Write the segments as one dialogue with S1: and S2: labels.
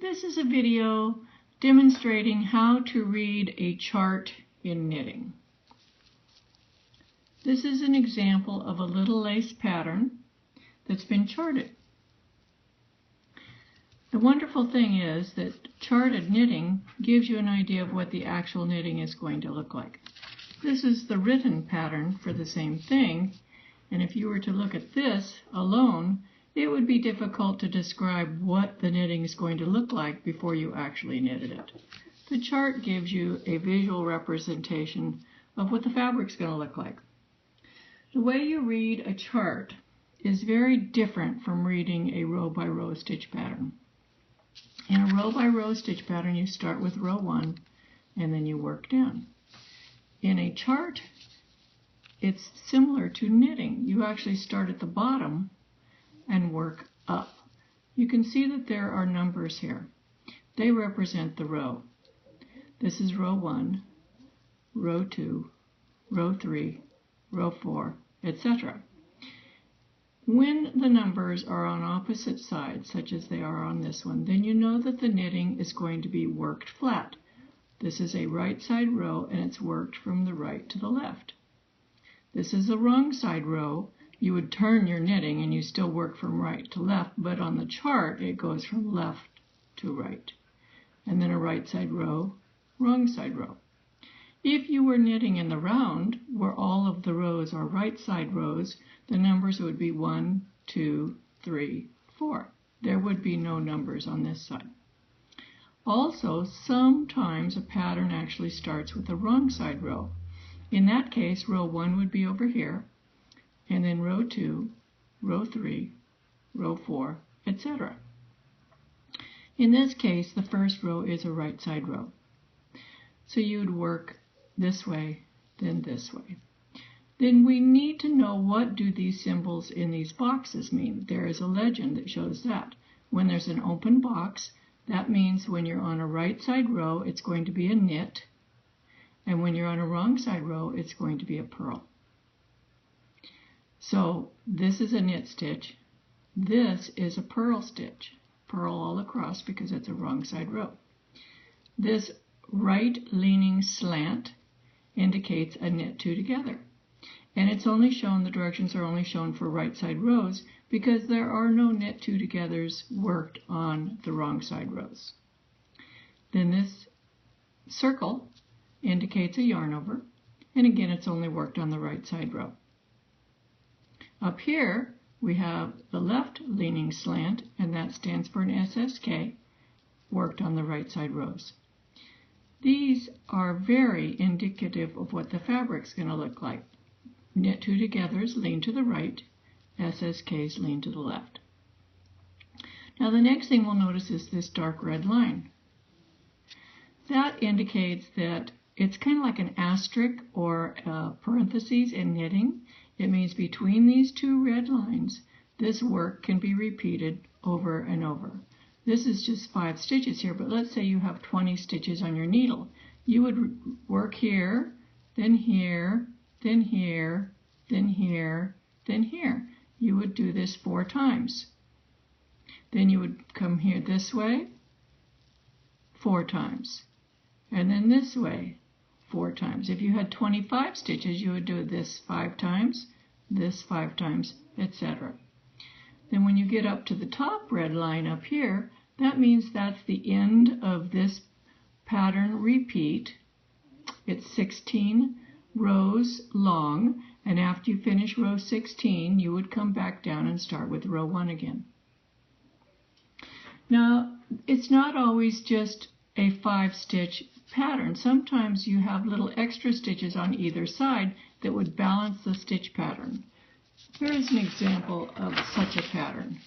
S1: This is a video demonstrating how to read a chart in knitting. This is an example of a little lace pattern that's been charted. The wonderful thing is that charted knitting gives you an idea of what the actual knitting is going to look like. This is the written pattern for the same thing, and if you were to look at this alone, it would be difficult to describe what the knitting is going to look like before you actually knitted it. The chart gives you a visual representation of what the fabric is going to look like. The way you read a chart is very different from reading a row-by-row stitch pattern. In a row-by-row stitch pattern, you start with row 1 and then you work down. In a chart, it's similar to knitting. You actually start at the bottom and work up. You can see that there are numbers here. They represent the row. This is row 1, row 2, row 3, row 4, etc. When the numbers are on opposite sides, such as they are on this one, then you know that the knitting is going to be worked flat. This is a right side row and it's worked from the right to the left. This is a wrong side row. You would turn your knitting and you still work from right to left, but on the chart it goes from left to right. And then a right side row, wrong side row. If you were knitting in the round, where all of the rows are right side rows, the numbers would be 1, 2, 3, 4. There would be no numbers on this side. Also, sometimes a pattern actually starts with a wrong side row. In that case, row 1 would be over here, and then row 2, row 3, row 4, etc. In this case, the first row is a right side row. So you'd work this way, then this way. Then we need to know, what do these symbols in these boxes mean? There is a legend that shows that. When there's an open box, that means when you're on a right side row, it's going to be a knit, and when you're on a wrong side row, it's going to be a purl. So this is a knit stitch. This is a purl stitch. Purl all across because it's a wrong side row. This right leaning slant indicates a knit 2 together. And it's only shown, the directions are only shown for right side rows because there are no knit 2 togethers worked on the wrong side rows. Then this circle indicates a yarn over, and again it's only worked on the right side row. Up here we have the left leaning slant, and that stands for an SSK, worked on the right side rows. These are very indicative of what the fabric's going to look like. Knit 2 togethers lean to the right, SSKs lean to the left. Now the next thing we'll notice is this dark red line. That indicates that it's kind of like an asterisk or parentheses in knitting. It means between these two red lines, this work can be repeated over and over. This is just 5 stitches here, but let's say you have 20 stitches on your needle. You would work here, then here, then here, then here, then here. You would do this 4 times. Then you would come here this way 4 times, and then this way 4 times. If you had 25 stitches, you would do this 5 times, this 5 times, etc. Then when you get up to the top red line up here, that means that's the end of this pattern repeat. It's 16 rows long, and after you finish row 16, you would come back down and start with row 1 again. Now, it's not always just a 5-stitch pattern. Sometimes you have little extra stitches on either side that would balance the stitch pattern. Here is an example of such a pattern.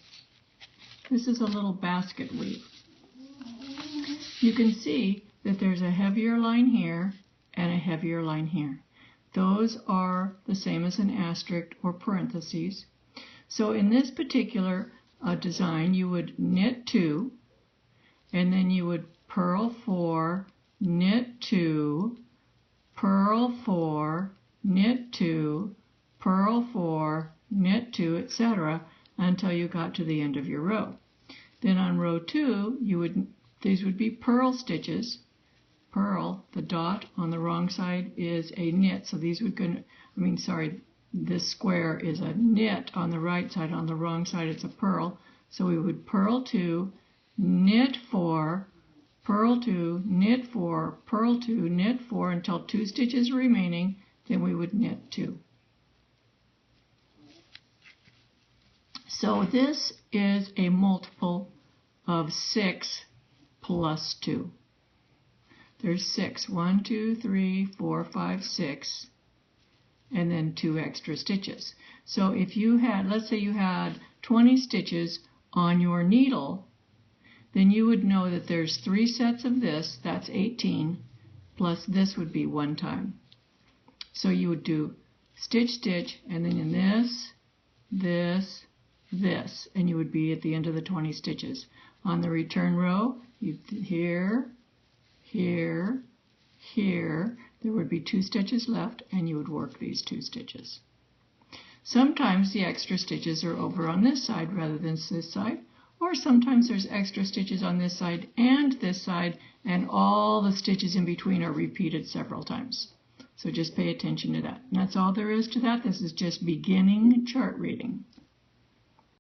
S1: This is a little basket weave. You can see that there's a heavier line here and a heavier line here. Those are the same as an asterisk or parentheses. So in this particular design, you would knit 2, and then you would purl 4, knit 2, purl 4, knit 2, purl 4, knit 2, etc. until you got to the end of your row. Then on row 2, you would These would be purl stitches. Purl, the dot on the wrong side is a knit. So these would go, this square is a knit on the right side. On the wrong side it's a purl. So we would purl 2, knit 4, purl 2, knit 4, purl 2, knit 4 until 2 stitches remaining. Then we would knit 2. So this is a multiple of 6 plus 2. There's 6. 1, 2, 3, 4, 5, 6. And then 2 extra stitches. So if you had, let's say you had 20 stitches on your needle, then you would know that there's 3 sets of this, that's 18, plus this would be 1 time. So you would do stitch, stitch, and then in this, this, this, and you would be at the end of the 20 stitches. On the return row, here, here, here, there would be 2 stitches left, and you would work these 2 stitches. Sometimes the extra stitches are over on this side rather than this side, or sometimes there's extra stitches on this side, and all the stitches in between are repeated several times. So just pay attention to that. And that's all there is to that. This is just beginning chart reading.